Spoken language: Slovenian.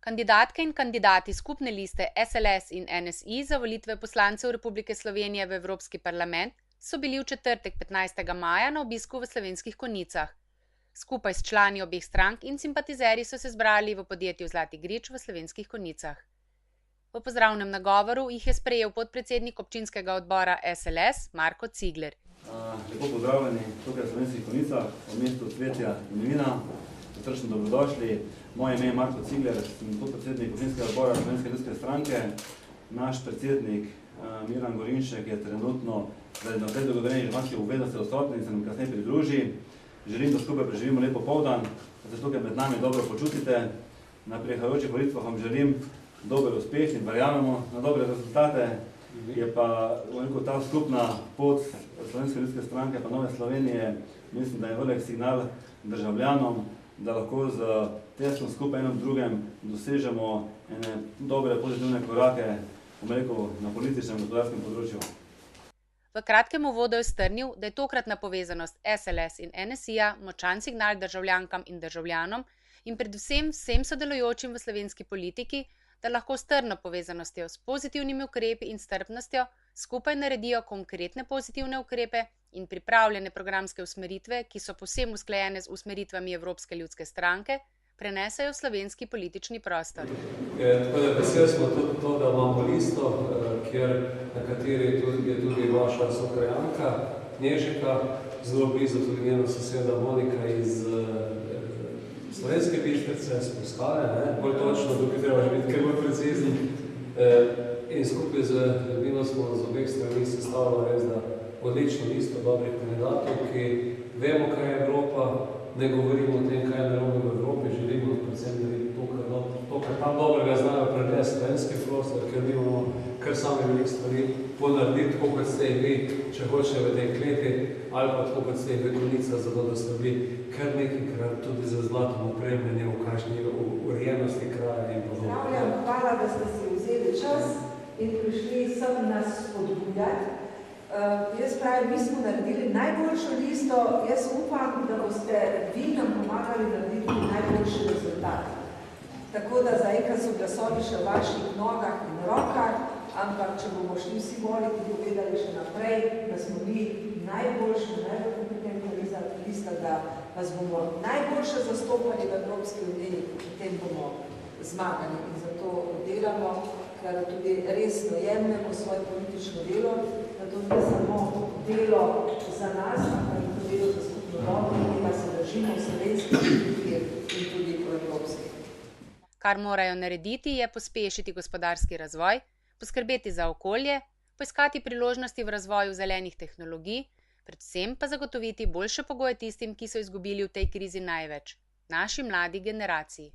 Kandidatke in kandidati skupne liste SLS in NSI za volitve poslancev Republike Slovenije v Evropski parlament so bili v četrtek 15. maja na obisku v Slovenskih Konjicah. Skupaj s člani obeh strank in simpatizerji so se zbrali v podjetju Zlati grič v Slovenskih Konjicah. V pozdravnem nagovoru jih je sprejel podpredsednik občinskega odbora SLS Marko Cigler. Lepo pozdravljeni tukaj v Slovenskih Konjicah, v mestu Cvetja in Vina. Srčno dobrodošli. Moje ime je Marko Cigler, sem podpredsednik občinskega odbora Slovenske ljudske stranke. Naš predsednik Miran Gorinšek je trenutno zaradi naprej dogovorjenih življenjskih obveznosti odsotni in se nam kasneje pridruži. Želim, da skupaj preživimo lep popoldan, da se tukaj med nami dobro počutite. Na prihajajočih volitvah vam želim dober uspeh in verjamemo na dobre rezultate. Je pa ta skupna pot Slovenske ljudske stranke pa Nove Slovenije, mislim, da je velik signal državljanom, da lahko z testom skupaj enom drugem dosežemo ene dobre pozitivne korake, na političnem in gospodarskem področju. V kratkem uvodu je strnil, da je tokratna povezanost SLS in NSI-ja močan signal državljankam in državljanom in predvsem vsem sodelujočim v slovenski politiki, da lahko s trdno povezanostjo s pozitivnimi ukrepi in strpnostjo skupaj naredijo konkretne pozitivne ukrepe in pripravljene programske usmeritve, ki so povsem usklajene z usmeritvami Evropske ljudske stranke, prenesejo v slovenski politični prostor. Tako da vesel smo tudi to, da imamo listo, na kateri je tudi vaša sokrajanka, Knežika, zelo blizu tudi njena soseda Monika iz Slovenske Bistrice, z Poskale, bolj točno, tukaj treba biti kaj bolj precizni. In skupaj z Vino smo z obeh strani sestavili res da odlično listo dobrih kandidatov, ki vemo, kaj je Evropa, ne govorimo o tem, kaj je narobe v Evropi, želimo predvsem narediti to, kar tam dobrega znajo prenesti slovenski prostor, ker imamo kar sami veliko stvari ponarediti, tako kot ste vi, če hoče v tej kleti, ali pa tako kot ste v Konjicah, zato da ste bili kar nekajkrat tudi za zlatom opremljeni v kakšni urejenosti kraja in podobno. Hvala, da ste si vzeli čas in prišli sem nas spodbujati. Jaz pravim, mi smo naredili najboljšo listo, jaz upam, da boste vi nam pomagali narediti najboljši rezultat. Tako da zaenkrat so glasovi še v vaših nogah in rokah, ampak če bomo šli vsi voliti, bomo vedeli še naprej, da smo mi najboljši, najbolj kompetentna lista, da vas bomo najboljše zastopali v Evropski uniji, potem bomo zmagali in zato delamo, ker tudi resno jemljamo svoje politično delo, da to ni samo delo za nas, ampak tudi delo za skupno dobro, ki pa se držimo v slovenski politiki in tudi v evropski. Kar morajo narediti, je pospešiti gospodarski razvoj, poskrbeti za okolje, poiskati priložnosti v razvoju zelenih tehnologij, predvsem pa zagotoviti boljše pogoje tistim, ki so izgubili v tej krizi največ, naši mladi generaciji.